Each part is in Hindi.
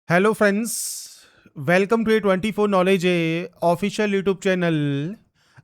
Hello friends, welcome to A 24 knowledge official YouTube channel.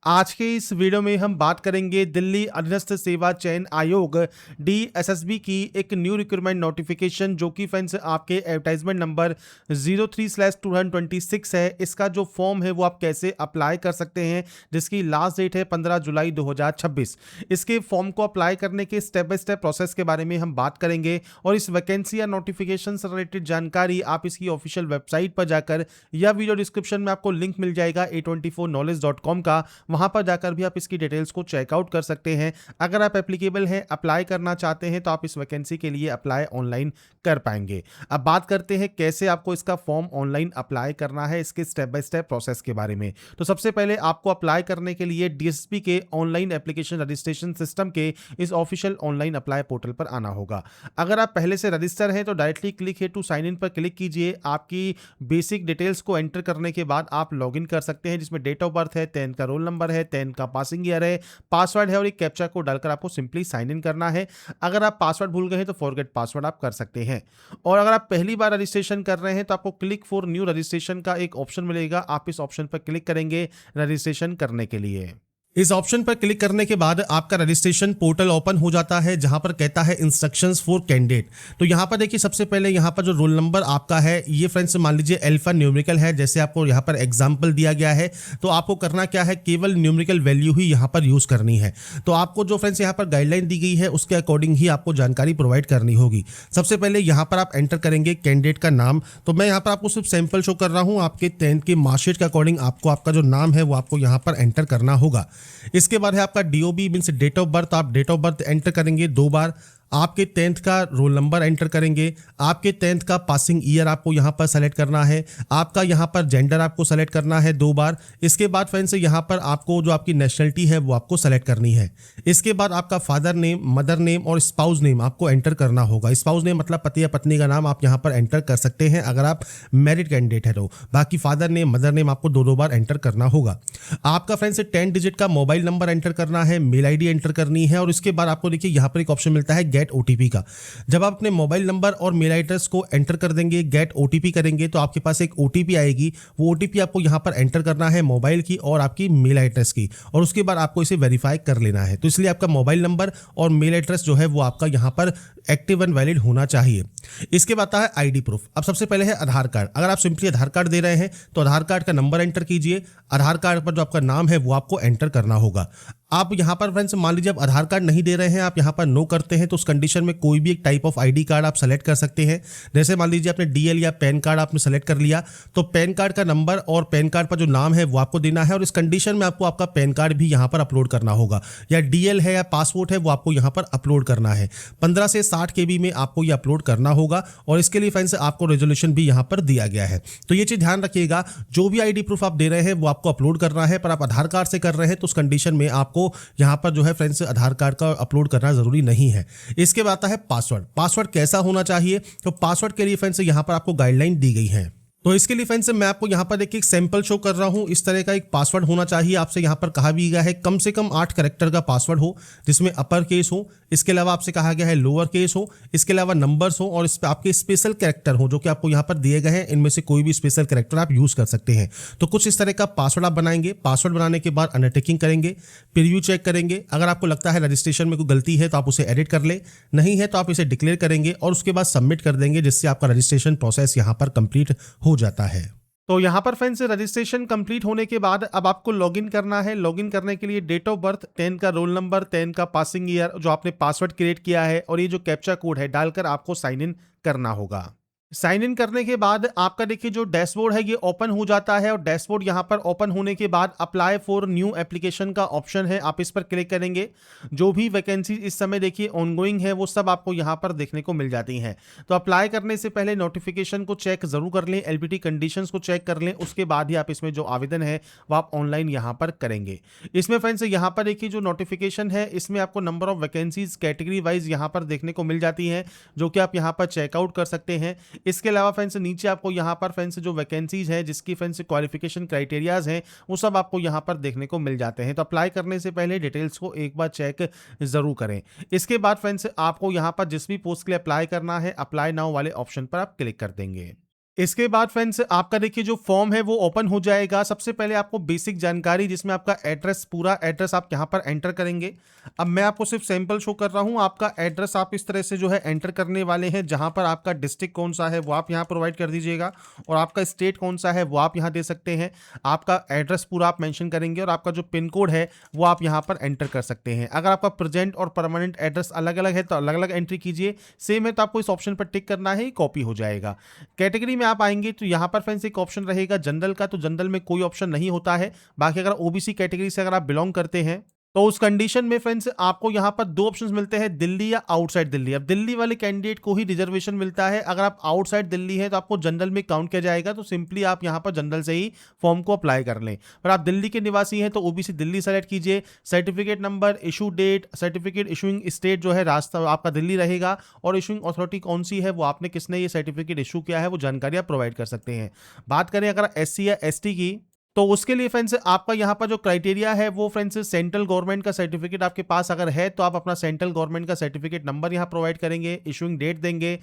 आज के इस वीडियो में हम बात करेंगे दिल्ली अधीनस्थ सेवा चयन आयोग डीएसएसबी की एक न्यू रिक्रूटमेंट नोटिफिकेशन, जो कि फ्रेंड्स आपके एडवर्टाइजमेंट नंबर 03/226 है। इसका जो फॉर्म है वो आप कैसे अप्लाई कर सकते हैं, जिसकी लास्ट डेट है 15 जुलाई 2026। इसके फॉर्म को अप्लाई करने के स्टेप बाय स्टेप प्रोसेस के बारे में हम बात करेंगे और इस वैकेंसी या नोटिफिकेशन से रिलेटेड जानकारी आप इसकी ऑफिशियल वेबसाइट पर जाकर या वीडियो डिस्क्रिप्शन में आपको लिंक मिल जाएगा a24knowledge.com का, वहां पर जाकर भी आप इसकी डिटेल्स को चेकआउट कर सकते हैं। अगर आप एप्लीकेबल हैं, अप्लाई करना चाहते हैं, तो आप इस वैकेंसी के लिए अप्लाई ऑनलाइन कर पाएंगे। अब बात करते हैं कैसे आपको इसका फॉर्म ऑनलाइन अप्लाई करना है, इसके स्टेप बाय स्टेप प्रोसेस के बारे में। तो सबसे पहले आपको अप्लाई करने के लिए डीएसपी के ऑनलाइन एप्लीकेशन रजिस्ट्रेशन सिस्टम के इस ऑफिशियल ऑनलाइन अप्लाई पोर्टल पर आना होगा। अगर आप पहले से रजिस्टर हैं तो डायरेक्टली क्लिक है टू साइन इन पर क्लिक कीजिए। आपकी बेसिक डिटेल्स को एंटर करने के बाद आप लॉगिन कर सकते हैं, जिसमें डेट ऑफ बर्थ है, 10 का रोल नंबर है, 10 का पासिंग ईयर है, पासवर्ड है और एक कैप्चा को डालकर आपको सिंपली साइन इन करना है। अगर आप पासवर्ड भूल गए हैं तो फॉरगेट पासवर्ड आप कर सकते हैं। और अगर आप पहली बार रजिस्ट्रेशन कर रहे हैं तो आपको क्लिक फॉर न्यू रजिस्ट्रेशन का एक ऑप्शन मिलेगा। आप इस ऑप्शन पर क्लिक करेंगे रजिस्ट्रेशन करने के लिए। इस ऑप्शन पर क्लिक करने के बाद आपका रजिस्ट्रेशन पोर्टल ओपन हो जाता है, जहां पर कहता है इंस्ट्रक्शंस फॉर कैंडिडेट। तो यहां पर देखिए, सबसे पहले यहां पर जो रोल नंबर आपका है, ये फ्रेंड्स मान लीजिए अल्फा न्यूमेरिकल है, जैसे आपको यहां पर एग्जांपल दिया गया है। तो आपको करना क्या है, केवल न्यूमेरिकल वैल्यू ही यहां पर यूज करनी है। तो आपको जो फ्रेंड्स यहां पर गाइडलाइन दी गई है उसके अकॉर्डिंग ही आपको जानकारी प्रोवाइड करनी होगी। सबसे पहले यहां पर आप एंटर करेंगे कैंडिडेट का नाम। तो मैं यहां पर आपको सिर्फ सैंपल शो कर रहा हूं, आपके 10th के मार्कशीट के अकॉर्डिंग आपको आपका जो नाम है वो आपको यहां पर एंटर करना होगा। इसके बाद है आपका DOB means date of birth. आप डेट ऑफ बर्थ एंटर करेंगे 2 बार। आपके 10th का रोल नंबर एंटर करेंगे। आपके 10th का पासिंग ईयर आपको यहां पर सेलेक्ट करना है। आपका यहां पर जेंडर आपको सेलेक्ट करना है 2 बार। इसके बाद फ्रेंड्स यहां पर आपको जो आपकी नेशनलिटी है वो आपको सेलेक्ट करनी है। इसके बाद आपका फादर नेम, मदर नेम और स्पाउस नेम आपको एंटर करना होगा। स्पाउस नेम मतलब पति या पत्नी का नाम आप यहां पर एंटर कर सकते हैं अगर आप मैरिड कैंडिडेट है तो। बाकी फादर नेम, मदर नेम आपको 2 बार एंटर करना होगा। आपका फ्रेंड्स 10 डिजिट का मोबाइल नंबर एंटर करना है, मेल आईडी एंटर करनी है और इसके बाद आपको देखिए यहां पर एक ऑप्शन मिलता है गेट ओटीपी का। जब आप अपने मोबाइल नंबर और मेल एड्रेस को एंटर कर देंगे, गेट ओटीपी करेंगे, तो आपके पास एक ओटीपी आएगी। वो ओटीपी आपको यहां पर एंटर करना है, मोबाइल की और आपकी मेल एड्रेस की, और उसके बाद आपको इसे वेरीफाई कर लेना है। तो इसलिए आपका मोबाइल नंबर और मेल एड्रेस जो है वो आपका यहां पर एक्टिव एंड वैलिड होना चाहिए। इसके बाद आता है आईडी प्रूफ। अब सबसे पहले है आधार कार्ड। अगर आप सिंपली आधार कार्ड दे रहे हैं तो आधार कार्ड का नंबर एंटर कीजिए। आधार कार्ड पर जो आपका नाम है वो आपको एंटर करना होगा। आप यहां पर फ्रेंड्स मान लीजिए आप आधार कार्ड नहीं दे रहे हैं, आप यहां पर नो करते हैं, तो उस कंडीशन में कोई भी एक टाइप ऑफ आईडी कार्ड आप सेलेक्ट कर सकते हैं। जैसे मान लीजिए आपने डीएल या पैन कार्ड आपने सेलेक्ट कर लिया, तो पैन कार्ड का नंबर और पैन कार्ड पर जो नाम है वो आपको देना है, और इस कंडीशन में आपको आपका पैन कार्ड भी यहां पर अपलोड करना होगा। या डीएल है या पासपोर्ट है वो आपको यहां पर अपलोड करना है। 15 से 60 केबी में आपको ये अपलोड करना होगा, और इसके लिए फ्रेंड्स आपको रेजोल्यूशन भी यहां पर दिया गया है। तो ये चीज ध्यान रखिएगा, जो भी आईडी प्रूफ आप दे रहे हैं वो आपको अपलोड करना है। पर आप आधार कार्ड से कर रहे हैं तो उस कंडीशन में आपको यहां पर जो है फ्रेंड्स आधार कार्ड का अपलोड करना जरूरी नहीं है। इसके बाद आता है पासवर्ड। पासवर्ड कैसा होना चाहिए, तो पासवर्ड के लिए फ्रेंड्स यहां पर आपको गाइडलाइन दी गई है। तो इसके लिए फ्रेंड्स मैं आपको यहां पर एक सैंपल शो कर रहा हूं। इस तरह का एक पासवर्ड होना चाहिए। आपसे यहां पर कहा भी गया है कम से कम 8 कैरेक्टर का पासवर्ड हो, जिसमें अपर केस हो। इसके अलावा आपसे कहा गया है लोअर केस हो। इसके अलावा नंबर्स हो, और इस पे आपके स्पेशल कैरेक्टर हो जो कि आपको यहां पर दिए गए हैं। इनमें से कोई भी स्पेशल कैरेक्टर आप यूज कर सकते हैं। तो कुछ इस तरह का पासवर्ड आप बनाएंगे। पासवर्ड बनाने के बाद अंडरटेकिंग करेंगे, प्रीव्यू चेक करेंगे। अगर आपको लगता है रजिस्ट्रेशन में कोई गलती है तो आप उसे एडिट कर ले, नहीं है तो आप इसे डिक्लेयर करेंगे और उसके बाद सबमिट कर देंगे, जिससे आपका रजिस्ट्रेशन प्रोसेस यहां पर कंप्लीट हो जाता है। तो यहाँ पर फ्रेंड्स रजिस्ट्रेशन कंप्लीट होने के बाद अब आपको लॉगिन करना है। लॉगिन करने के लिए डेट ऑफ बर्थ, 10 का रोल नंबर, 10 का पासिंग ईयर, जो आपने पासवर्ड क्रिएट किया है, और ये जो कैप्चा कोड है डालकर आपको साइन इन करना होगा। साइन इन करने के बाद आपका देखिए जो डैशबोर्ड है ये ओपन हो जाता है, और डैशबोर्ड यहां पर ओपन होने के बाद अप्लाई फॉर न्यू एप्लीकेशन का ऑप्शन है, आप इस पर क्लिक करेंगे। जो भी वैकेंसी इस समय देखिए ऑनगोइंग है वो सब आपको यहां पर देखने को मिल जाती हैं। तो अप्लाई करने से पहले नोटिफिकेशन को चेक जरूर कर लें, एलबीटी कंडीशंस को चेक कर लें, उसके बाद ही आप इसमें जो आवेदन है वो आप ऑनलाइन यहां पर करेंगे। इसमें फ्रेंड्स यहां पर देखिए जो नोटिफिकेशन है इसमें आपको number of vacancies category wise यहां पर देखने को मिल जाती हैं, जो कि आप यहां पर चेकआउट कर सकते हैं। इसके अलावा फ्रेंड्स नीचे आपको यहां पर फ्रेंड्स जो वैकेंसीज हैं जिसकी फ्रेंड्स क्वालिफिकेशन क्राइटेरियाज हैं वो सब आपको यहां पर देखने को मिल जाते हैं। तो अप्लाई करने से पहले डिटेल्स को एक बार चेक जरूर करें। इसके बाद फ्रेंड्स आपको यहां पर जिस भी पोस्ट के लिए अप्लाई करना है, अप्लाई नाउ वाले ऑप्शन पर आप क्लिक कर देंगे। इसके बाद फ्रेंड्स आपका देखिए जो फॉर्म है वो ओपन हो जाएगा। सबसे पहले आपको बेसिक जानकारी जिसमें आपका एड्रेस, पूरा एड्रेस आप यहाँ पर एंटर करेंगे। अब मैं आपको सिर्फ सैंपल शो कर रहा हूँ। आपका एड्रेस आप इस तरह से जो है एंटर करने वाले हैं। जहाँ पर आपका डिस्ट्रिक्ट कौन सा है वो आप यहाँ प्रोवाइड कर दीजिएगा, और आपका स्टेट कौन सा है वो आप यहाँ दे सकते हैं। आपका एड्रेस पूरा आप मेंशन करेंगे, और आपका जो पिन कोड है वो आप यहाँ पर एंटर कर सकते हैं। अगर आपका प्रेजेंट और परमानेंट एड्रेस अलग अलग है तो अलग अलग एंट्री कीजिए। सेम है तो आपको इस ऑप्शन पर टिक करना है, कॉपी हो जाएगा। कैटेगरी में आप आएंगे तो यहाँ पर फ्रेंड्स एक ऑप्शन रहेगा जनरल का, तो जनरल में कोई ऑप्शन नहीं होता है। बाकी अगर ओबीसी कैटेगरी से अगर आप बिलोंग करते हैं तो उस कंडीशन में फ्रेंड्स आपको यहाँ पर दो ऑप्शंस मिलते हैं, दिल्ली या आउटसाइड दिल्ली। अब दिल्ली वाले कैंडिडेट को ही रिजर्वेशन मिलता है। अगर आप आउटसाइड दिल्ली है तो आपको जनरल में काउंट किया जाएगा। तो सिंपली आप यहाँ पर जनरल से ही फॉर्म को अप्लाई कर लें। पर आप दिल्ली के निवासी हैं तो ओबीसी दिल्ली सेलेक्ट कीजिए। Certificate number, issue date, certificate issuing state जो है रास्ता आपका दिल्ली रहेगा, और इशूइंग अथॉरिटी कौन सी है वो आपने किसने ये सर्टिफिकेट इशू किया है वो जानकारी आप प्रोवाइड कर सकते हैं। बात करें अगर एससी या एसटी की, तो उसके लिए फ्रेंड्स आपका यहाँ पर जो क्राइटेरिया है वो फ्रेंड्स सेंट्रल गवर्नमेंट का सर्टिफिकेट आपके पास अगर है तो आप अपना सेंट्रल गवर्नमेंट का सर्टिफिकेट नंबर यहाँ प्रोवाइड करेंगे, इशूइंग डेट देंगे,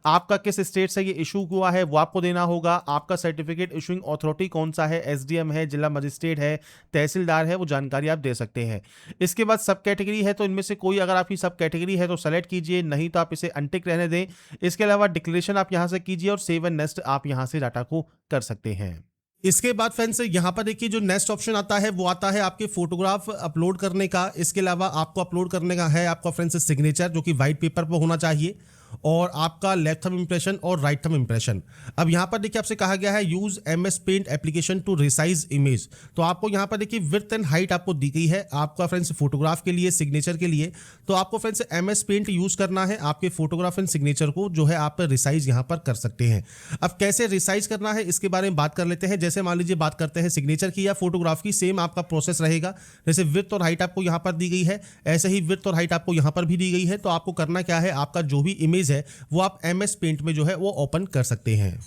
आपका किस स्टेट से ये इशू हुआ है वो आपको देना होगा, आपका सर्टिफिकेट इशूइंग अथॉरिटी कौन सा है, एसडीएम है, जिला मजिस्ट्रेट है, तहसीलदार है, वो जानकारी आप दे सकते हैं। इसके बाद सब कैटेगरी है तो इनमें से कोई अगर आपकी सब कैटेगरी है तो सेलेक्ट कीजिए, नहीं तो आप इसे अनटिक रहने दें। इसके अलावा डिक्लेरेशन आप यहाँ से कीजिए, और सेव एंड नेक्स्ट आप यहाँ से डाटा को कर सकते हैं। इसके बाद फ्रेंड्स यहाँ पर देखिए जो नेक्स्ट ऑप्शन आता है वो आता है आपके फोटोग्राफ अपलोड करने का। इसके अलावा आपको अपलोड करने का है आपका फ्रेंड्स सिग्नेचर, जो कि वाइट पेपर पर होना चाहिए, और आपका लेफ्ट थंब इंप्रेशन और राइट थंब इंप्रेशन। अब यहाँ पर देखिए आपसे कहा गया है use MS paint application to resize image. तो आपको यहाँ पर देखिए विड्थ एंड हाइट आपको दी गई है आपका फ्रेंड्स फोटोग्राफ के लिए, सिग्नेचर के लिए। तो आपको फ्रेंड्स एमएस पेंट यूज करना है आपके फोटोग्राफ एंड सिग्नेचर को जो है आप रिसाइज यहाँ पर कर सकते हैं। अब कैसे रिसाइज करना है इसके बारे में बात कर लेते हैं। जैसे मान लीजिए बात करते हैं सिग्नेचर की या फोटोग्राफ की, सेम आपका प्रोसेस रहेगा। जैसे विड्थ और हाइट आपको यहाँ पर दी गई है, ऐसे ही विड्थ और हाइट आपको यहाँ पर भी दी गई है। तो आपको करना क्या है, आपका जो भी इमेज है वो आप एमएस पेंट में जो है वो ओपन कर सकते हैं।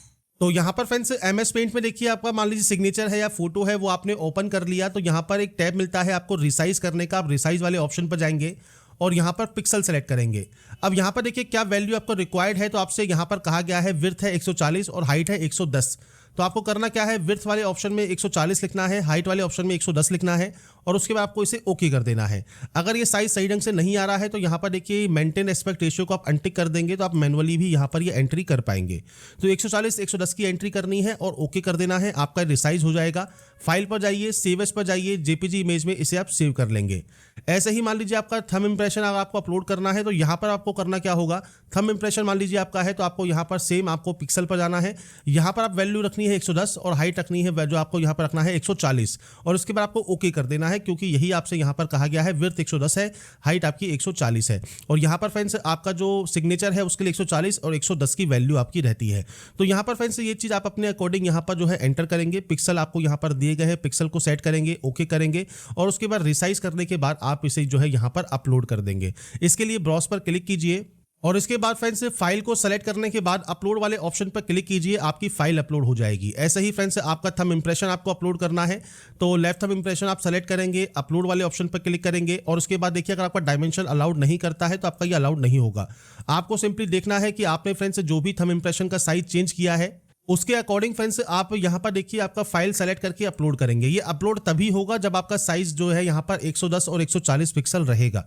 तो यहाँ पर फ्रेंड्स एमएस पेंट में देखिए आपका मान लीजिए सिग्नेचर है या फोटो है वो आपने ओपन कर लिया, तो यहाँ पर एक टैब मिलता है आपको रिसाइज करने का। आप रिसाइज वाले ऑप्शन पर जाएंगे और यहाँ पर पिक्सल सेलेक्ट करेंगे। अब यहाँ पर देखिए क्या वैल्यू आपको रिक्वायर्ड है, तो आपसे यहाँ पर कहा गया है विड्थ है 140 और हाइट है 110। तो आपको करना क्या है, विड्थ वाले ऑप्शन में 140 लिखना है, हाइट वाले ऑप्शन में 110 लिखना है, और उसके बाद आपको इसे ओके कर देना है। अगर ये साइज सही ढंग से नहीं आ रहा है तो यहाँ पर देखिए मेंटेन एस्पेक्ट रेशियो को आप अनटिक कर देंगे, तो आप मैनुअली भी यहाँ पर ये एंट्री कर पाएंगे। तो 140 110 की एंट्री करनी है और ओके कर देना है, आपका रिसाइज हो जाएगा। फाइल पर जाइए, सेव एज पर जाइए, जेपीजी इमेज में इसे आप सेव कर लेंगे। ऐसे ही मान लीजिए आपका थंब इंप्रेशन अगर आपको अपलोड करना है तो यहाँ पर आपको करना क्या होगा, थंब इंप्रेशन मान लीजिए आपका है तो आपको यहाँ पर सेम आपको पिक्सल पर जाना है। यहाँ पर आप वैल्यू रखनी है 110 और हाइट रखनी है जो आपको यहाँ पर रखना है 140, और उसके बाद आपको ओके कर देना है, क्योंकि यही आपसे यहाँ पर कहा गया है। विड्थ 110 है, हाइट आपकी 140 है, और यहाँ पर फ्रेंड्स आपका जो सिग्नेचर है उसके लिए 140 और 110 की वैल्यू आपकी रहती है। तो यहाँ पर फ्रेंड्स ये चीज़ आप अपने अकॉर्डिंग यहाँ पर जो है एंटर करेंगे। पिक्सल आपको यहाँ पर दिए गए हैं, पिक्सल को सेट करेंगे, ओके करेंगे, और उसके बाद रिसाइज करने के बाद आप इसे जो है यहाँ पर अपलोड कर देंगे। इसके लिए ब्राउज पर क्लिक कीजिए, और इसके बाद फ्रेंड्स फाइल को सेलेक्ट करने के बाद अपलोड वाले ऑप्शन पर क्लिक कीजिए, आपकी फाइल अपलोड हो जाएगी। ऐसे ही फ्रेंड्स आपका थंब इंप्रेशन आपको अपलोड करना है, तो लेफ्ट थंब इंप्रेशन आप सेलेक्ट करेंगे, अपलोड वाले ऑप्शन पर क्लिक करेंगे, और उसके बाद देखिए अगर आपका डायमेंशन अलाउड नहीं करता है तो आपका ये अलाउड नहीं होगा। आपको सिंपली देखना है कि आपने फ्रेंड्स जो भी थंब इंप्रेशन का साइज चेंज किया है उसके अकॉर्डिंग फ्रेंड्स आप यहाँ पर देखिए आपका फाइल सेलेक्ट करके अपलोड करेंगे। ये अपलोड तभी होगा जब आपका साइज जो है यहाँ पर 110 और 140 पिक्सल रहेगा।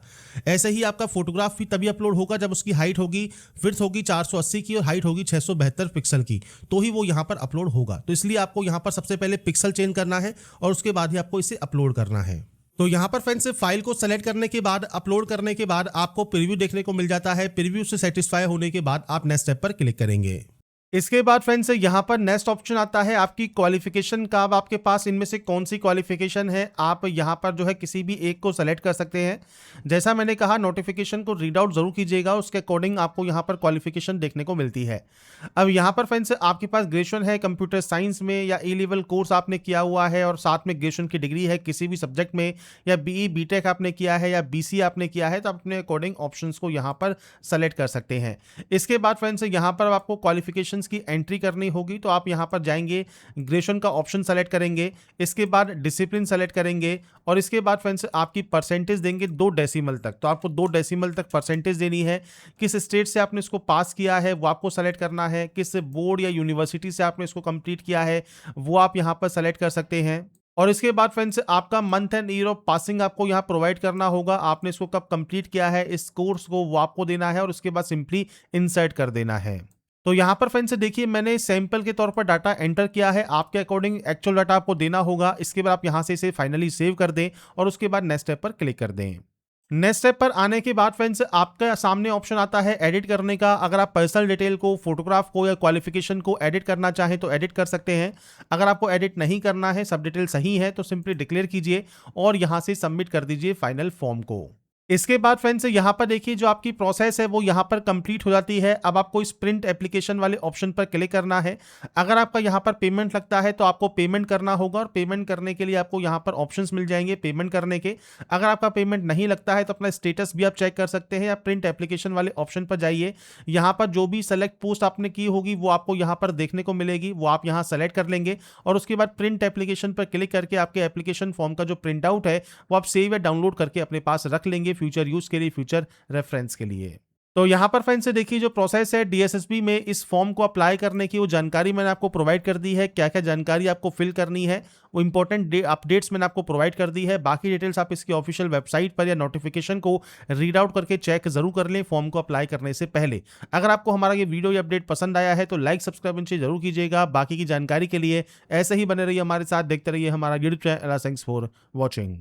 ऐसे ही आपका फोटोग्राफ भी तभी अपलोड होगा जब उसकी हाइट होगी, विड्थ होगी 480 की और हाइट होगी 672 पिक्सल की, तो ही वो यहाँ पर अपलोड होगा। तो इसलिए आपको यहाँ पर सबसे पहले पिक्सल चेंज करना है और उसके बाद ही आपको इसे अपलोड करना है। तो यहाँ पर फ्रेंड्स फाइल को सेलेक्ट करने के बाद अपलोड करने के बाद आपको प्रीव्यू देखने को मिल जाता है। प्रीव्यू से सेटिस्फाई होने के बाद आप नेक्स्ट स्टेप पर क्लिक करेंगे। इसके बाद फ्रेंड्स यहाँ पर नेक्स्ट ऑप्शन आता है आपकी क्वालिफिकेशन का। अब आपके पास इनमें से कौन सी क्वालिफिकेशन है, आप यहाँ पर जो है किसी भी एक को सेलेक्ट कर सकते हैं। जैसा मैंने कहा नोटिफिकेशन को रीड आउट जरूर कीजिएगा, उसके अकॉर्डिंग आपको यहाँ पर क्वालिफिकेशन देखने को मिलती है। अब यहाँ पर फ्रेंड्स आपके पास ग्रेजुएशन है कंप्यूटर साइंस में, या ए लेवल कोर्स आपने किया हुआ है और साथ में ग्रेजुएशन की डिग्री है किसी भी सब्जेक्ट में, या बीई बीटेक आपने किया है या बीसी आपने किया है, तो आप अपने अकॉर्डिंग ऑप्शंस को यहाँ पर सेलेक्ट कर सकते हैं। इसके बाद फ्रेंड्स यहाँ पर आपको क्वालिफिकेशन क्वेश्चंस की एंट्री करनी होगी तो आप यहाँ पर जाएंगे, ग्रेजुएशन का ऑप्शन सेलेक्ट करेंगे, इसके बाद डिसिप्लिन सेलेक्ट करेंगे और इसके बाद फ्रेंड्स आपकी परसेंटेज देंगे 2 डेसिमल तक। तो आपको 2 डेसिमल तक परसेंटेज देनी है। किस स्टेट से आपने इसको पास किया है वो आपको सेलेक्ट करना है, किस बोर्ड या यूनिवर्सिटी से आपने इसको कंप्लीट किया है वो आप यहाँ पर सेलेक्ट कर सकते हैं। और इसके बाद फ्रेंड्स आपका month and year of passing आपको यहाँ प्रोवाइड करना होगा, आपने इसको कब कंप्लीट किया है इस कोर्स को वो आपको देना है और उसके बाद सिंपली इंसर्ट कर देना है। तो यहाँ पर फ्रेंड्स देखिए मैंने सैंपल के तौर पर डाटा एंटर किया है, आपके अकॉर्डिंग एक्चुअल डाटा आपको देना होगा। इसके बाद आप यहाँ से इसे फाइनली सेव कर दें और उसके बाद नेक्स्ट स्टेप पर क्लिक कर दें। नेक्स्ट स्टेप पर आने के बाद फ्रेंड्स आपका सामने ऑप्शन आता है एडिट करने का। अगर आप पर्सनल डिटेल को, फोटोग्राफ को या क्वालिफिकेशन को एडिट करना चाहें तो एडिट कर सकते हैं। अगर आपको एडिट नहीं करना है, सब डिटेल सही है तो सिंपली डिक्लेयर कीजिए और यहां से सबमिट कर दीजिए फाइनल फॉर्म को। इसके बाद फ्रेंड्स यहाँ पर देखिए जो आपकी प्रोसेस है वो यहाँ पर कंप्लीट हो जाती है। अब आपको इस प्रिंट एप्लीकेशन वाले ऑप्शन पर क्लिक करना है। अगर आपका यहाँ पर पेमेंट लगता है तो आपको पेमेंट करना होगा और पेमेंट करने के लिए आपको यहाँ पर ऑप्शंस मिल जाएंगे पेमेंट करने के। अगर आपका पेमेंट नहीं लगता है तो अपना स्टेटस भी आप चेक कर सकते हैं या प्रिंट एप्लीकेशन वाले ऑप्शन पर जाइए। यहाँ पर जो भी सेलेक्ट पोस्ट आपने की होगी वो आपको यहाँ पर देखने को मिलेगी, वो आप यहाँ सेलेक्ट कर लेंगे और उसके बाद प्रिंट एप्लीकेशन पर क्लिक करके आपके एप्लीकेशन फॉर्म का जो प्रिंट आउट है वो आप सेव या डाउनलोड करके अपने पास रख लेंगे फ्यूचर यूज के लिए, फ्यूचर रेफरेंस के लिए। तो यहां पर फ्रेंड्स से देखिए जो प्रोसेस है डीएसएसबी में इस फॉर्म को अप्लाई करने की वो जानकारी मैंने आपको प्रोवाइड कर दी है। क्या क्या जानकारी आपको फिल करनी है वो इंपॉर्टेंट अपडेट्स मैंने आपको प्रोवाइड कर दी है। बाकी डिटेल्स आप इसकी ऑफिशियल वेबसाइट पर या नोटिफिकेशन को रीड आउट करके चेक जरूर कर लें फॉर्म को अप्लाई करने से पहले। अगर आपको हमारा ये वीडियो या अपडेट पसंद आया है तो लाइक सब्सक्राइब जरूर कीजिएगा। बाकी की जानकारी के लिए ऐसे ही बने रहिए हमारे साथ, देखते रहिए हमारा YouTube channel. Thanks for watching.